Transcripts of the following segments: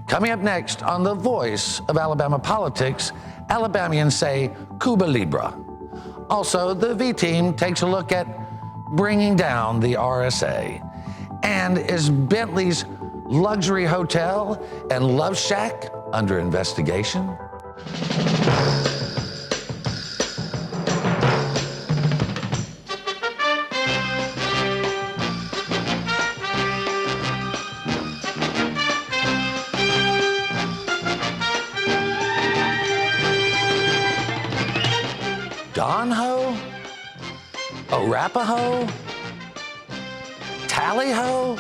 Coming up next on The Voice of Alabama Politics, Alabamians say Cuba Libre. Also, the V-Team takes a look at bringing down the RSA. And is Bentleys' luxury hotel and love shack under investigation? Don-ho? Arapaho? Tally-ho?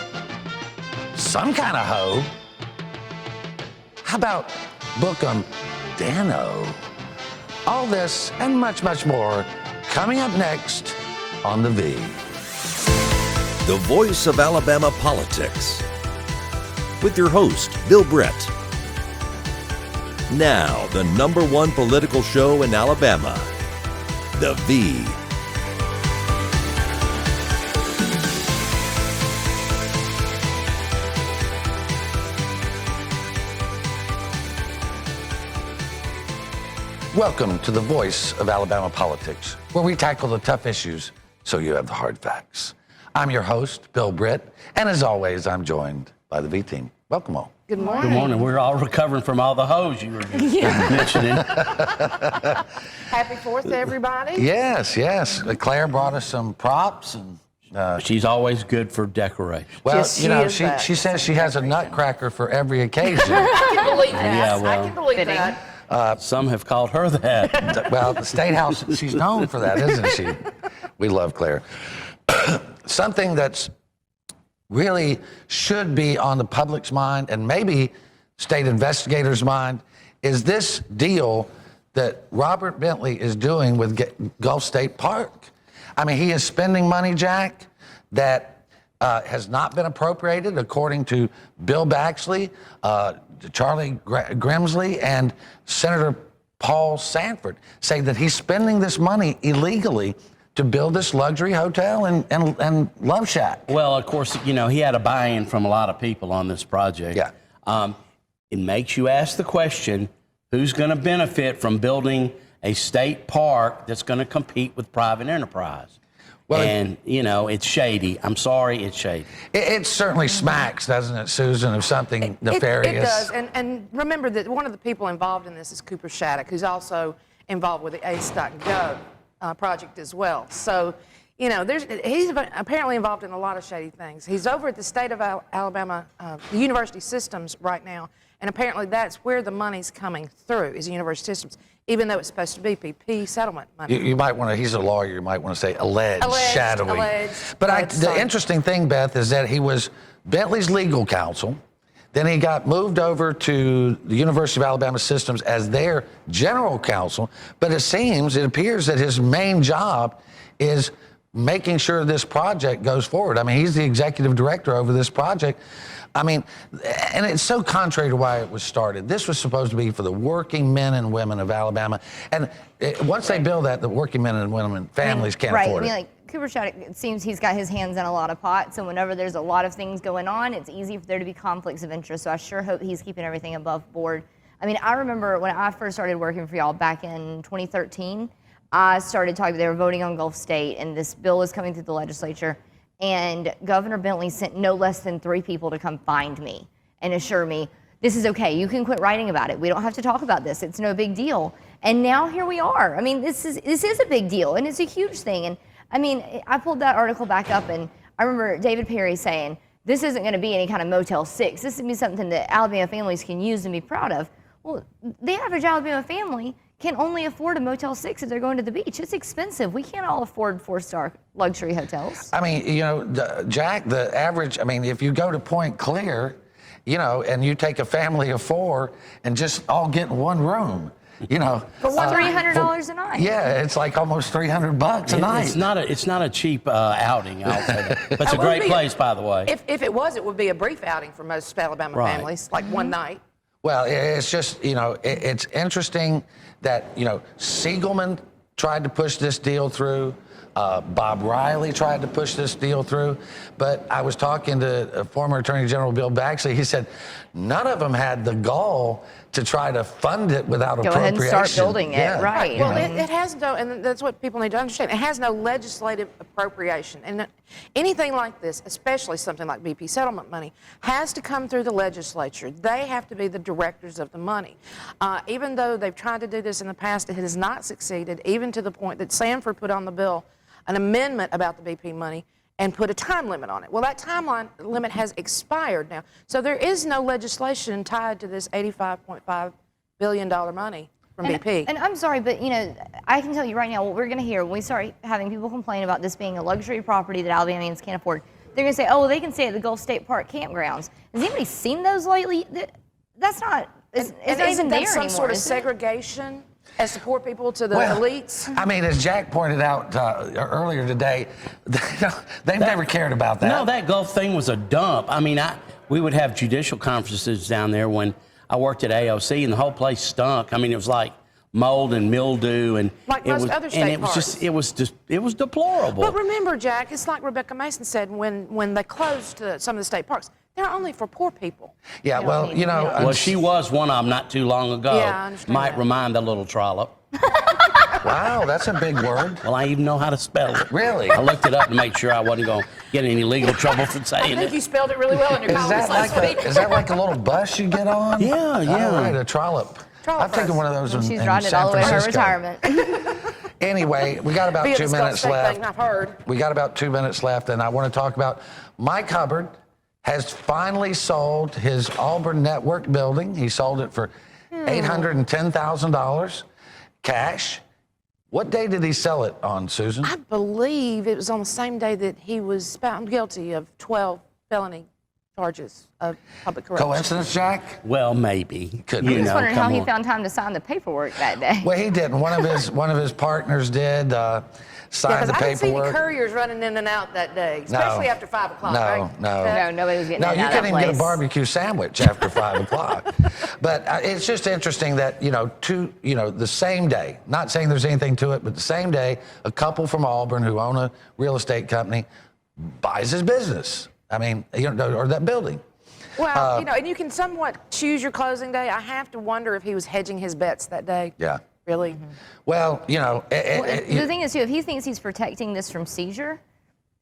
Some kind of hoe? How about Bookham Dano? All this and much, much more coming up next on The V. The Voice of Alabama Politics with your host, Bill Brett. Now, the #1 political show in Alabama, The V. Welcome to The Voice of Alabama Politics, where we tackle the tough issues so you have the hard facts. I'm your host, Bill Britt, and as always, I'm joined by the V-Team. Welcome all. Good morning. Good morning. We're all recovering from all the hoes you were mentioning. Happy 4th to everybody. Yes, yes. Claire brought us some props and She's always good for decoration. well, Yes, you know, she is she says she has a nutcracker for every occasion. I can believe that. Yeah, well, I can believe that. Some have called her that. Well, the State House, she's known for that, isn't she? We love Claire. Something that's really should be on the public's mind and maybe state investigators' mind is this deal that Robert Bentley is doing with Gulf State Park. I mean, he is spending money, Jack, that has not been appropriated, according to Bill Baxley, Charlie Grimsley, and Senator Paul Sanford, say that he's spending this money illegally to build this luxury hotel and love shack. Well, of course, you know, he had a buy-in from a lot of people on this project. Yeah. It makes you ask the question, who's going to benefit from building a state park that's going to compete with private enterprise? Well, and, you know, it's shady. I'm sorry, it's shady. It certainly smacks, doesn't it, Susan, of something nefarious? It does. And remember that one of the people involved in this is Cooper Shattuck, who's also involved with the ACE.gov project as well. So, you know, he's apparently involved in a lot of shady things. He's over at the state of Alabama, the university systems right now, and apparently that's where the money's coming through, is the university systems, even though it's supposed to be PP settlement money. You might want to, he's a lawyer, you might want to say alleged shadowing. Alleged. But the interesting thing, Beth, is that he was Bentley's legal counsel. Then he got moved over to the University of Alabama Systems as their general counsel. But it appears that his main job is making sure this project goes forward. I mean, he's the executive director over this project. I mean, and it's so contrary to why it was started. This was supposed to be for the working men and women of Alabama. And once they build that, the working men and women families can't afford it. Right. I mean, like Cooper Shattuck, it seems he's got his hands in a lot of pots. So whenever there's a lot of things going on, it's easy for there to be conflicts of interest. So I sure hope he's keeping everything above board. I mean, I remember when I first started working for y'all back in 2013, I started talking, they were voting on Gulf State, and this bill was coming through the legislature. And Governor Bentley sent no less than 3 people to come find me and assure me, this is okay, you can quit writing about it. We don't have to talk about this, it's no big deal. And now here we are. I mean, this is a big deal, and it's a huge thing. And I mean, I pulled that article back up, and I remember David Perry saying, this isn't gonna be any kind of Motel 6. This is gonna be something that Alabama families can use and be proud of. Well, the average Alabama family can only afford a Motel 6 if they're going to the beach. It's expensive. We can't all afford 4-star luxury hotels. I mean, you know, Jack, the average, I mean, if you go to Point Clear, you know, and you take a family of 4 and just all get in one room, you know. For $300 a night. Yeah, it's like almost $300 a night. It's not a cheap outing, I'll say that. But it's a great place, by the way. If it was, it would be a brief outing for most Alabama families, like one night. Well, it's just, you know, it's interesting that, you know, Siegelman tried to push this deal through. Bob Riley tried to push this deal through. But I was talking to former Attorney General Bill Baxley. He said none of them had the gall to try to fund it without Go appropriation. ahead and start building it, right. Well, it has no, and that's what people need to understand. It has no legislative appropriation. And anything like this, especially something like BP settlement money, has to come through the legislature. They have to be the directors of the money. Even though they've tried to do this in the past, it has not succeeded, even to the point that Sanford put on the bill an amendment about the BP money and put a time limit on it. Well, that timeline limit has expired now. So there is no legislation tied to this $85.5 billion money from BP. And I'm sorry, but I can tell you right now what we're going to hear when we start having people complain about this being a luxury property that Alabamians can't afford. They're going to say, oh, well, they can stay at the Gulf State Park campgrounds. Has anybody seen those lately? That's not, it's not even there some anymore, sort of is it? segregation as to poor people to the elites? I mean, as Jack pointed out earlier today, they've never cared about that. No, that Gulf thing was a dump. I mean, we would have judicial conferences down there when I worked at AOC, and the whole place stunk. I mean, it was like mold and mildew, and Like it most was, other state and it was parks. it was deplorable. But remember, Jack, it's like Rebecca Mason said when they closed some of the state parks. They're only for poor people. Yeah, well, Well, she was one of them not too long ago. Yeah, I understand Might that. remind a little trollop. Wow, that's a big word. Well, I even know how to spell it. Really? I looked it up to make sure I wasn't going to get in any legal trouble for I saying think you it. spelled it really well in your Is comments that, last week. is that like a little bus you get on? Yeah, yeah. All right, a trollop. Trollop I've taken bus. one of those She's in riding it San all the way to her Francisco. retirement. Anyway, we got about Be a 2 minutes State left. thing, I've heard. We got about 2 minutes left, and I want to talk about Mike Hubbard has finally sold his Auburn Network building. He sold it for $810,000 cash. What day did he sell it on, Susan? I believe it was on the same day that he was found guilty of 12 felony charges of public corruption. Coincidence, Jack? Well, maybe. Could I'm be. just know, wondering how come he on. found time to sign the paperwork that day. Well, he didn't. One of his partners did sign Because the I didn't see any paperwork. couriers running in and out that day, especially after 5 o'clock, right? No, nobody was getting No, in you and out of couldn't that even get a place. barbecue sandwich after 5 o'clock. But it's just interesting that, the same day, not saying there's anything to it, but the same day, a couple from Auburn who own a real estate company buys his business. I mean, or that building. Well, and you can somewhat choose your closing day. I have to wonder if he was hedging his bets that day. Yeah. Really? Well, The thing is, too, if he thinks he's protecting this from seizure,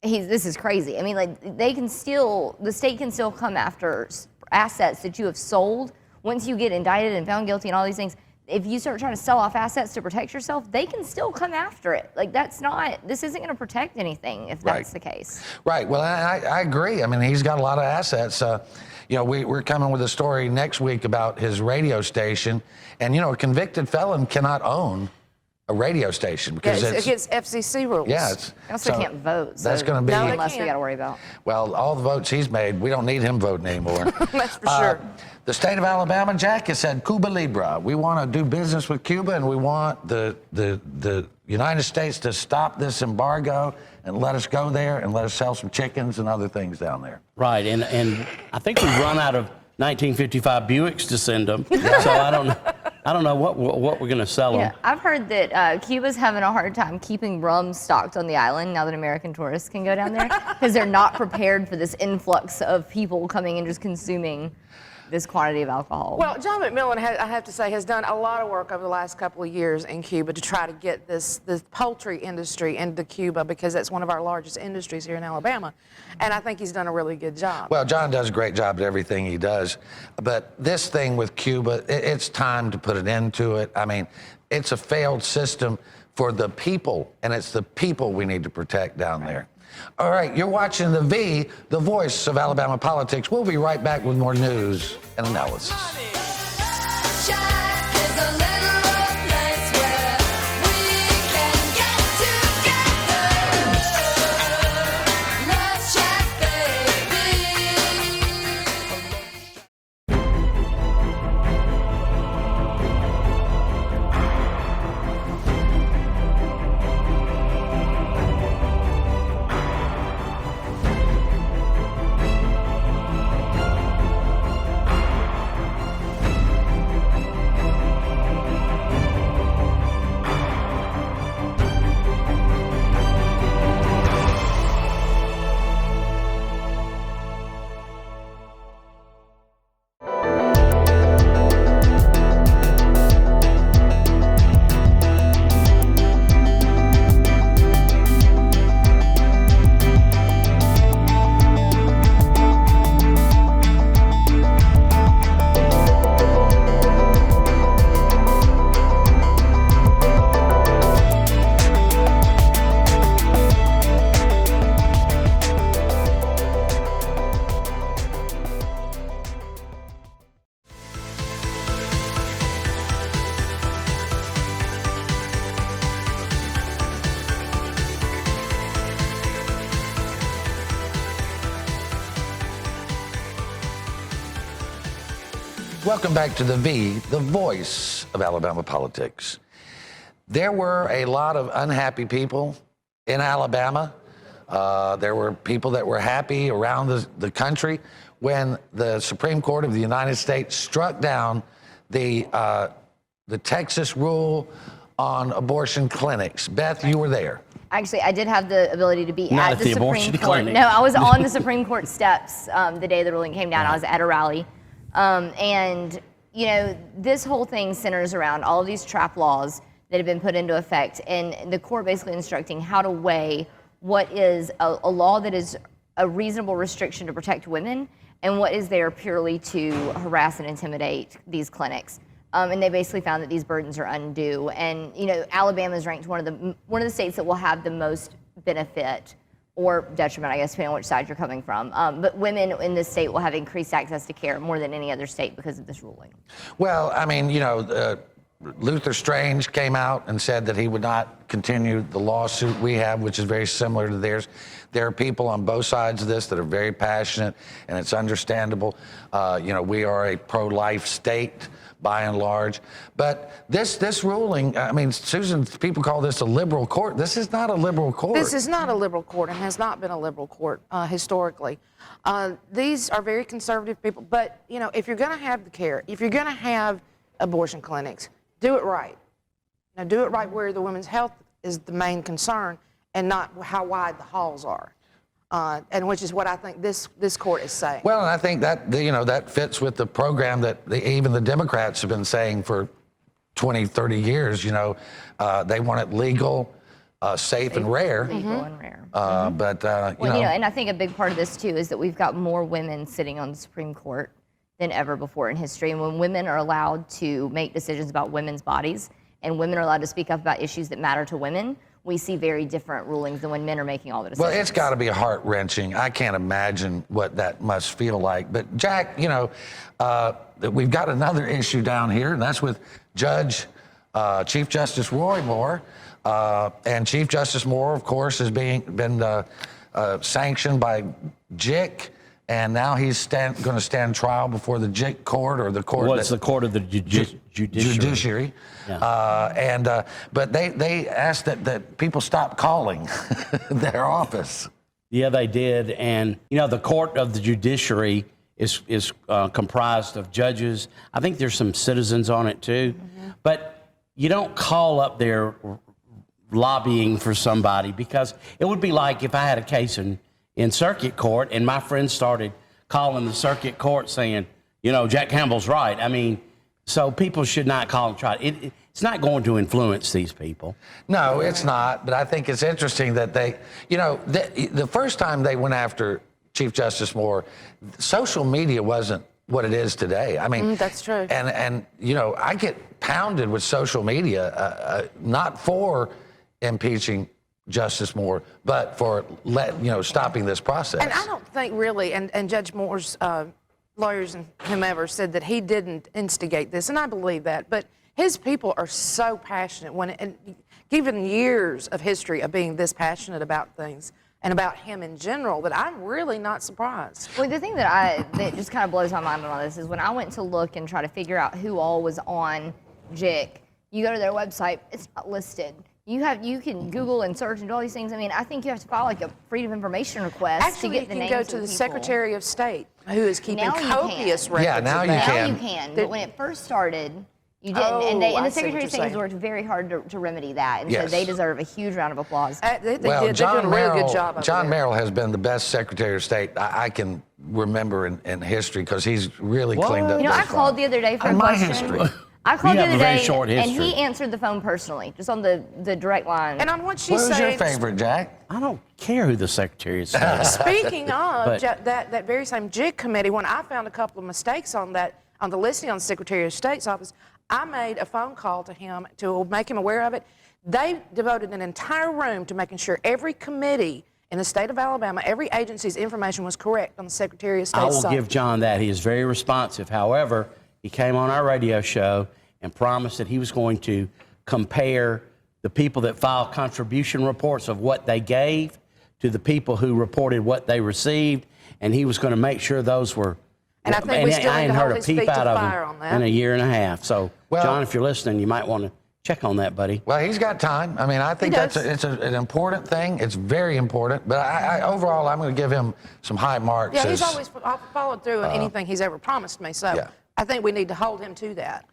this is crazy. I mean, like, the state can still come after assets that you have sold once you get indicted and found guilty and all these things. If you start trying to sell off assets to protect yourself, they can still come after it. Like, this isn't going to protect anything if that's the case. Right. Well, I agree. I mean, he's got a lot of assets. We're coming with a story next week about his radio station. And, a convicted felon cannot own a radio station because It gets FCC rules. Yeah, They also can't vote. So that's going to be. No, they unless we can't. got to worry about. Well, all the votes he's made, we don't need him voting anymore. That's for sure. The state of Alabama, Jack, has said Cuba Libre. We want to do business with Cuba, and we want the United States to stop this embargo and let us go there and let us sell some chickens and other things down there. Right, and I think we've run out of 1955 Buicks to send them. So I don't know what we're going to sell them. Yeah, I've heard that Cuba's having a hard time keeping rum stocked on the island now that American tourists can go down there because they're not prepared for this influx of people coming and just consuming this quantity of alcohol. Well, John McMillan, I have to say, has done a lot of work over the last couple of years in Cuba to try to get this poultry industry into Cuba because that's one of our largest industries here in Alabama. And I think he's done a really good job. Well, John does a great job at everything he does. But this thing with Cuba, it's time to put an end to it. I mean, it's a failed system for the people, and it's the people we need to protect down there. All right, you're watching The V, the voice of Alabama politics. We'll be right back with more news and analysis. Welcome back to the voice of Alabama politics. There were a lot of unhappy people in Alabama. There were people that were happy around the country when the Supreme Court of the United States struck down the Texas rule on abortion clinics. Beth, you were there. Actually, I did have the ability to be Not at at the the Supreme abortion Court. clinic. No, I was on the Supreme Court steps the day the ruling came down. I was at a rally. And, you know, this whole thing centers around all of these trap laws that have been put into effect, and the court basically instructing how to weigh what is a law that is a reasonable restriction to protect women and what is there purely to harass and intimidate these clinics. And they basically found that these burdens are undue. And, you know, Alabama is ranked one of the states that will have the most benefit or detriment, I guess, depending on which side you're coming from. But women in this state will have increased access to care more than any other state because of this ruling. Well, I mean, you know, Luther Strange came out and said that he would not continue the lawsuit we have, which is very similar to theirs. There are people on both sides of this that are very passionate, and it's understandable. You know, we are a pro-life state by and large. But this ruling, I mean, Susan, people call this a liberal court. This is not a liberal court. This is not a liberal court and has not been a liberal court historically. These are very conservative people. But, you know, if you're going to have the care, if you're going to have abortion clinics, do it right. Now, do it right where the women's health is the main concern and not how wide the halls are. And which is what I think this court is saying. Well, and I think that, you know, that fits with the program that even the Democrats have been saying for 20, 30 years. You know, they want it legal, safe and rare. Legal and rare. But, you know, And I think a big part of this, too, is that we've got more women sitting on the Supreme Court than ever before in history. And when women are allowed to make decisions about women's bodies and women are allowed to speak up about issues that matter to women, we see very different rulings than when men are making all the decisions. well, it's got to be heart-wrenching. I can't imagine what that must feel like. But, Jack, you know, we've got another issue down here, and that's with Chief Justice Roy Moore. And Chief Justice Moore, of course, has been sanctioned by JIC, and now he's going to stand trial before the JIC court, or the court. What's the court of the judiciary? Yeah. But they asked that people stop calling their office. Yeah, they did. And, you know, the court of the judiciary is comprised of judges. I think there's some citizens on it, too. But you don't call up there lobbying for somebody, because it would be like if I had a case in circuit court and my friends started calling the circuit court saying, you know, Jack Campbell's right. I mean, so people should not call and try. It's not going to influence these people. No, it's not. But I think it's interesting that they, you know, the first time they went after Chief Justice Moore, social media wasn't what it is today. I mean, that's true. And you know, I get pounded with social media, not for impeaching Justice Moore, but for stopping this process. And I don't think really, and Judge Moore's lawyers and whomever said that he didn't instigate this, and I believe that, but his people are so passionate, and given years of history of being this passionate about things and about him in general, that I'm really not surprised. Well, the thing that just kind of blows my mind on all this is when I went to look and try to figure out who all was on JIC, you go to their website, it's not listed. You can Google and search and do all these things. I mean, I think you have to file like a freedom of information request to get the names of the people. Actually, you can go to the Secretary of State, who is keeping copious records. Yeah, now of you that. can. Now you can, but when it first started, you didn't. And the Secretary of State has worked very hard to remedy that, and so they deserve a huge round of applause. They did. They're doing a really good job. John Merrill has been the best Secretary of State I can remember in history, because he's really cleaned up. You know, I called the other day for a question. I called the other day, and he answered the phone personally, just on the direct line. And on what she said. Who's your favorite, Jack? I don't care who the Secretary of State is. Speaking of that very same JIC committee, when I found a couple of mistakes on the listing on the Secretary of State's office, I made a phone call to him to make him aware of it. They devoted an entire room to making sure every committee in the state of Alabama, every agency's information was correct on the Secretary of State's side. I will give John that. He is very responsive. However, he came on our radio show and promised that he was going to compare the people that filed contribution reports of what they gave to the people who reported what they received, and he was going to make sure those were And I think we still I need ain't to heard hold a his peep feet to out the of fire on him that. in a year and a half. So, Well- John, if you're listening, you might want to check on that, buddy. Well, he's got time. I mean, I think does. it's an important thing. It's very important. But overall, I'm going to give him some high marks. Yeah, he's as- always followed through on anything he's ever promised me. So yeah. I think we need to hold him to that.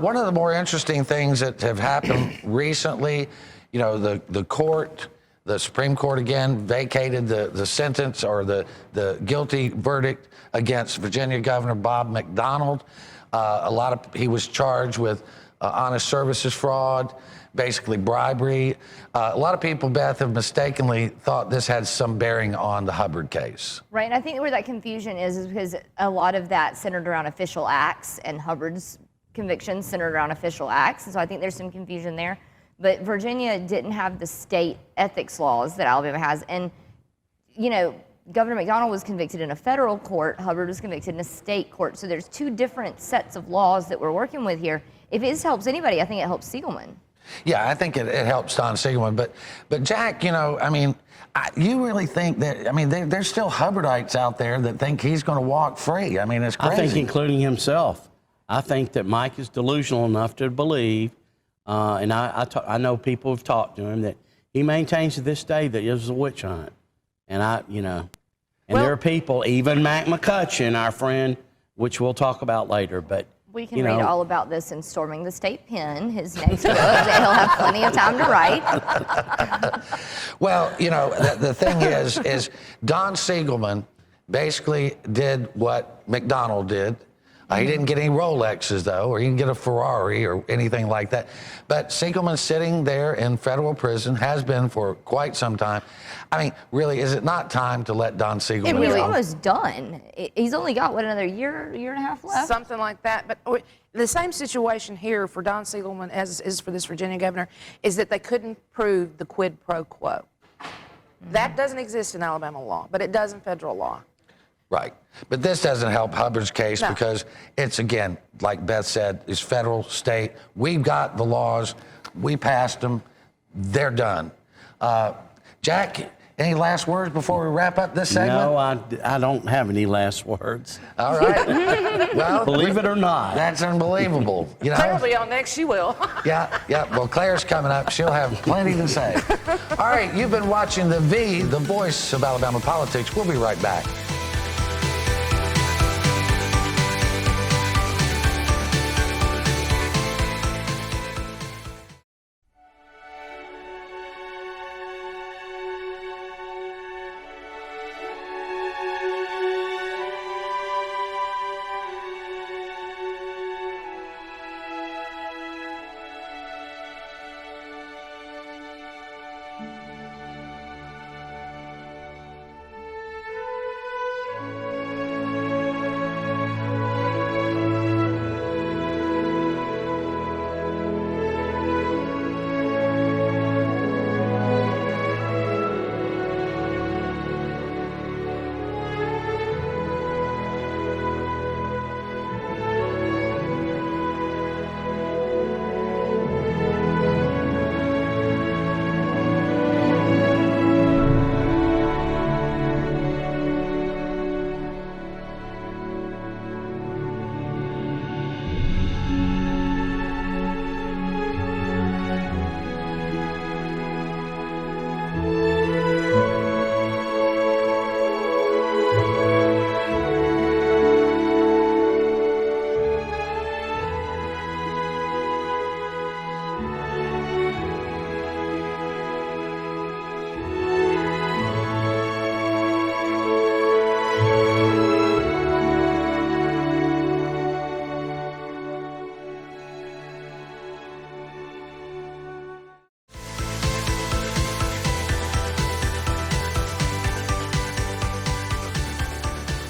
One of the more interesting things that have happened recently, you know, the court, the Supreme Court again vacated the sentence or the guilty verdict against Virginia Governor Bob McDonnell. He was charged with honest services fraud, basically bribery. A lot of people, Beth, have mistakenly thought this had some bearing on the Hubbard case. Right, and I think where that confusion is because a lot of that centered around official acts, and Hubbard's convictions centered around official acts, and so I think there's some confusion there. But Virginia didn't have the state ethics laws that Alabama has, and you know, Governor McDonnell was convicted in a federal court, Hubbard was convicted in a state court, so there's two different sets of laws that we're working with here. If this helps anybody, I think it helps Siegelman. Yeah, I think it helps Don Siegelman. But Jack, you know, I mean, you really think that, I mean, there's still Hubbardites out there that think he's going to walk free. I mean, it's crazy. I think including himself. I think that Mike is delusional enough to believe, and I know people have talked to him, that he maintains to this day that it was a witch hunt. And there are people, even Mac McCutcheon, our friend, which we'll talk about later, but We can read all about this in Storming the State Pen, his next book that he'll have plenty of time to write. Well, you know, the thing is Don Siegelman basically did what McDonnell did. He didn't get any Rolexes, though, or he didn't get a Ferrari or anything like that. But Siegelman's sitting there in federal prison, has been for quite some time. I mean, really, is it not time to let Don Siegelman He's go? almost done. He's only got, what, another year and a half left? Something like that. But the same situation here for Don Siegelman as is for this Virginia governor is that they couldn't prove the quid pro quo. That doesn't exist in Alabama law, but it does in federal law. Right. But this doesn't help Hubbard's case No. because it's, again, like Beth said, it's federal, state. We've got the laws. We passed them. They're done. Jack, any last words before we wrap up this segment? no, I don't have any last words. All right. Well, Believe it or not. that's unbelievable. You know? Claire will be on next. She will. Yeah. Well, Claire's coming up. She'll have plenty to say. All right. You've been watching The V, the voice of Alabama politics. We'll be right back.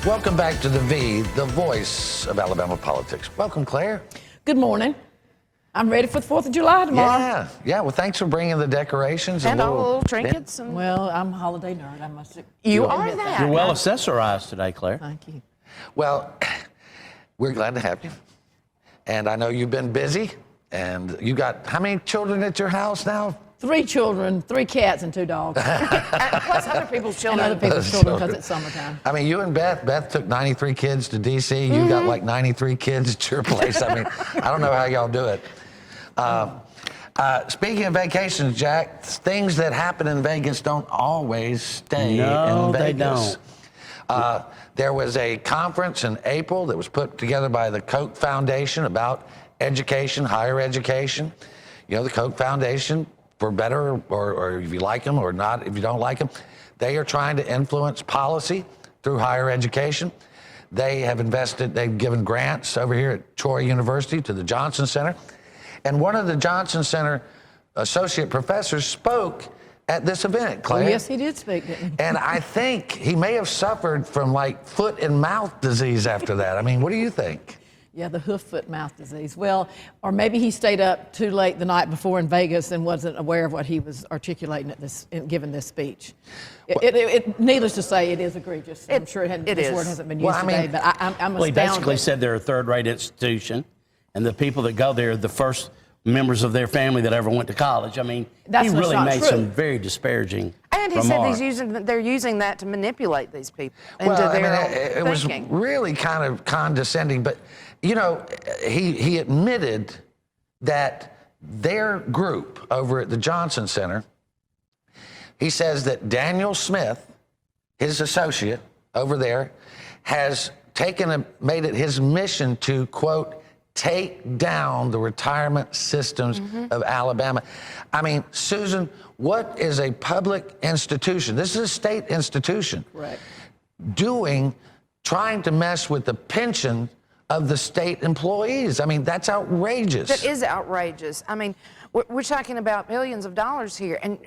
Welcome back to The V, the voice of Alabama politics. Welcome, Claire. Good morning. I'm ready for the 4th of July tomorrow. Yeah. Well, thanks for bringing the decorations. And all the little trinkets. And Well, I'm a holiday nerd. I must you admit are that. You're well accessorized today, Claire. Thank you. Well, we're glad to have you. And I know you've been busy. And you got how many children at your house now? 3 children, 3 cats, and 2 dogs. Plus other people's And children. other people's children because it's summertime. I mean, you and Beth took 93 kids to D.C. You got like 93 kids at your place. I mean, I don't know how y'all do it. Speaking of vacations, Jack, things that happen in Vegas don't always stay in Vegas. They don't. There was a conference in April that was put together by the Koch Foundation about education, higher education. You know, the Koch Foundation, for better or if you like them or not, if you don't like them, they are trying to influence policy through higher education. They have invested, they've given grants over here at Troy University to the Johnson Center. And one of the Johnson Center associate professors spoke at this event, Claire. Oh, yes, he did speak, didn't he? And I think he may have suffered from like foot and mouth disease after that. I mean, what do you think? Yeah, the hoof, foot, mouth disease. Well, or maybe he stayed up too late the night before in Vegas and wasn't aware of what he was articulating at this, giving this speech. Needless to say, it is egregious. I'm sure this word hasn't been used today, but I'm astounded. Well, he basically said they're a third-rate institution, and the people that go there are the first members of their family that ever went to college. I mean, That's he really not made true. some very disparaging And he remarks. said they're using that to manipulate these people into their it was thinking. really kind of condescending, but you know, he admitted that their group over at the Johnson Center, he says that Daniel Smith, his associate over there, has made it his mission to, quote, take down the retirement systems of Alabama. I mean, Susan, what is a public institution? This is a state institution. Correct. Trying to mess with the pension of the state employees. I mean, that's outrageous. That is outrageous. I mean, we're talking about billions of dollars here. And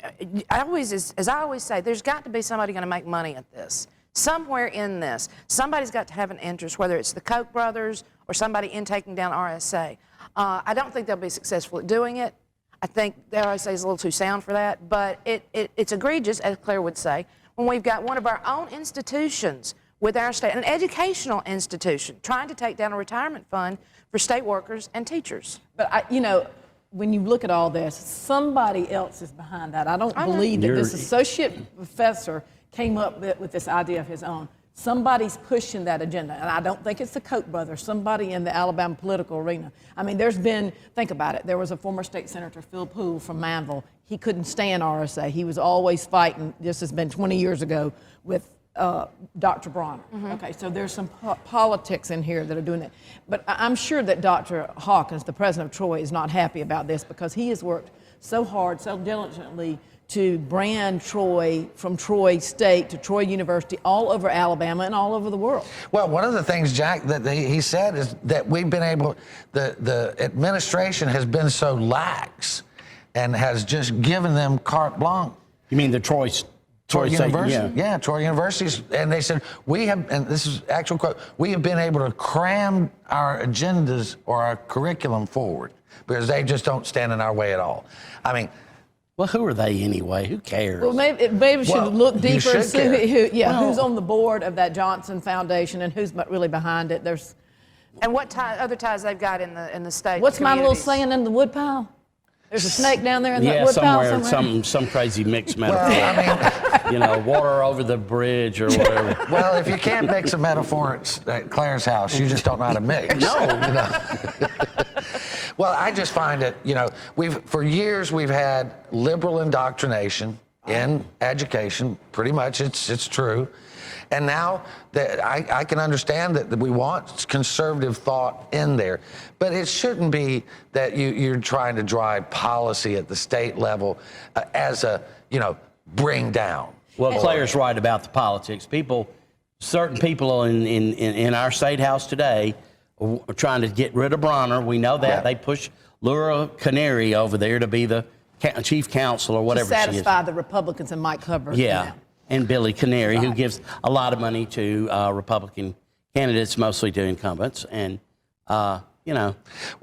as I always say, there's got to be somebody going to make money at this. Somewhere in this, somebody's got to have an interest, whether it's the Koch brothers or somebody in taking down RSA. I don't think they'll be successful at doing it. I think the RSA is a little too sound for that, but it's egregious, as Claire would say, when we've got one of our own institutions with our state, an educational institution, trying to take down a retirement fund for state workers and teachers. But, when you look at all this, somebody else is behind that. I don't believe that this associate professor came up with this idea of his own. Somebody's pushing that agenda, and I don't think it's the Koch brothers, somebody in the Alabama political arena. I mean, think about it, there was a former state senator, Phil Poole from Manville. He couldn't stand RSA. He was always fighting, this has been 20 years ago, with Dr. Bronner. Okay, so there's some politics in here that are doing it. But I'm sure that Dr. Hawkins, the president of Troy, is not happy about this because he has worked so hard, so diligently to brand Troy from Troy State to Troy University all over Alabama and all over the world. Well, one of the things, Jack, that he said is that we've been able, the administration has been so lax and has just given them carte blanche. You mean the Troy University? Yeah. Troy Universities. And they said, we have, and this is actual quote, we have been able to cram our agendas or our curriculum forward because they just don't stand in our way at all. I mean, well, who are they anyway? Who cares? Well, maybe we should look deeper should and see who's on the board of that Johnson Foundation and who's really behind it. And what other ties they've got in the state. What's my little communities. saying in the woodpile? There's a snake down there in that Yeah, woodpile somewhere, some crazy mixed metaphor. Well, I mean, Water over the bridge or whatever. well, if you can't mix a metaphor at Claire's house, you just don't know how to mix. No. Well, I just find it, for years we've had liberal indoctrination in education. Pretty much it's true. And now that I can understand that we want conservative thought in there, but it shouldn't be that you're trying to drive policy at the state level as a, bring down. Well, Claire's right about the politics. Certain people in our state house today are trying to get rid of Bronner. We know that. Yeah. They push Laura Canary over there to be the chief counsel or whatever to she is. satisfy the Republicans and Mike Hubbard. Yeah. And Billy Canary, who gives a lot of money to Republican candidates, mostly to incumbents. And, Well,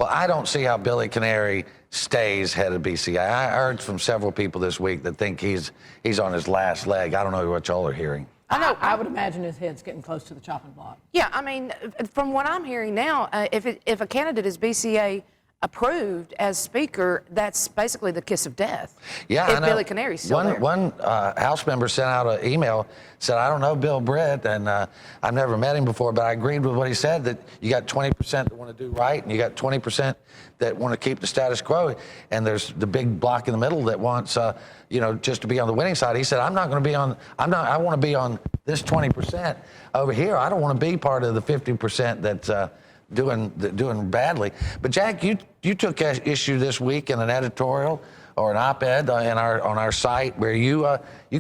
I don't see how Billy Canary stays head of BCI. I heard from several people this week that think he's on his last leg. I don't know what y'all are hearing. I know. I would imagine his head's getting close to the chopping block. Yeah, I mean, from what I'm hearing now, if a candidate is BCA approved as Speaker, that's basically the kiss of death. Yeah, if I know. Billy Canary's still there. One House member sent out an email, said, I don't know Bill Britt, and I've never met him before, but I agreed with what he said, that you got 20% that want to do right, and you got 20% that want to keep the status quo, and there's the big block in the middle that wants, just to be on the winning side. He said, I want to be on this 20% over here. I don't want to be part of the 50% that's doing badly. But Jack, you took issue this week in an editorial or an op-ed on our site where you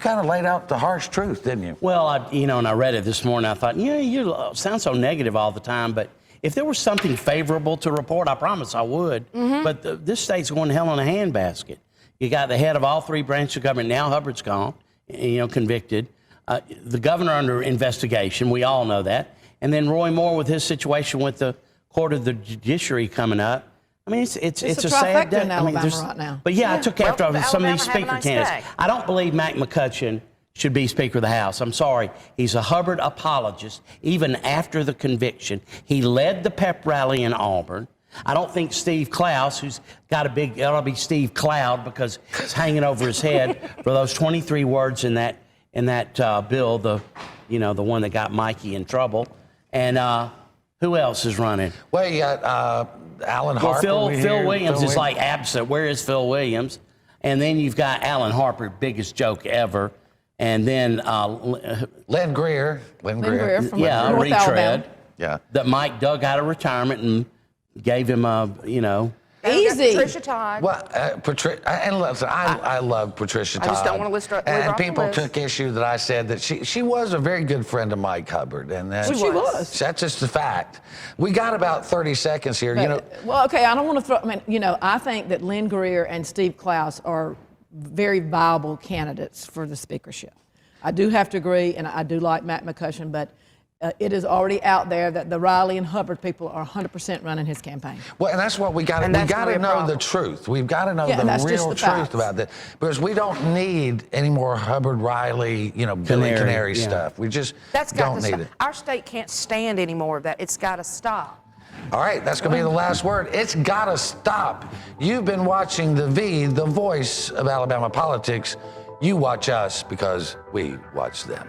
kind of laid out the harsh truth, didn't you? Well, and I read it this morning. I thought, you sound so negative all the time, but if there was something favorable to report, I promise I would. Mm-hmm. But this state's going to hell in a handbasket. You got the head of all three branches of government. Now Hubbard's gone, convicted. The governor under investigation. We all know that. And then Roy Moore with his situation with the court of the judiciary coming up. I mean, it's a sad day. in Alabama right now. But I took after some of these Alabama, have a speaker nice candidates. day. I don't believe Mac McCutcheon should be Speaker of the House. I'm sorry. He's a Hubbard apologist, even after the conviction. He led the pep rally in Auburn. I don't think Steve Klaus, who's got a big, it'll be Steve Cloud because it's hanging over his head for those 23 words in that bill, the one that got Mikey in trouble. And who else is running? Well, you got Alan Harper. Phil Williams is like absent. Where is Phil Williams? And then you've got Alan Harper, biggest joke ever. And then Lynn Greer. Lynn Greer from a North retread. Alabama. Yeah. That Mike dug out of retirement and gave him Easy. Patricia Todd. Well, and listen, I love Patricia Todd. I just don't want to list her. And people took issue that I said that she was a very good friend of Mike Hubbard, and She was. That's just a fact. We got about 30 seconds here. Well, okay, I don't want to throw. I think that Lynn Greer and Steve Klaus are very viable candidates for the speakership. I do have to agree, and I do like Matt McCutcheon, but it is already out there that the Riley and Hubbard people are 100% running his campaign. Well, and that's what we got. We got to know the truth. We've got to know the real truth about that, because we don't need any more Hubbard, Riley, Billy Canary stuff. We just don't need it. Our state can't stand any more of that. It's got to stop. All right, that's going to be the last word. It's got to stop. You've been watching the voice of Alabama politics. You watch us because we watch them.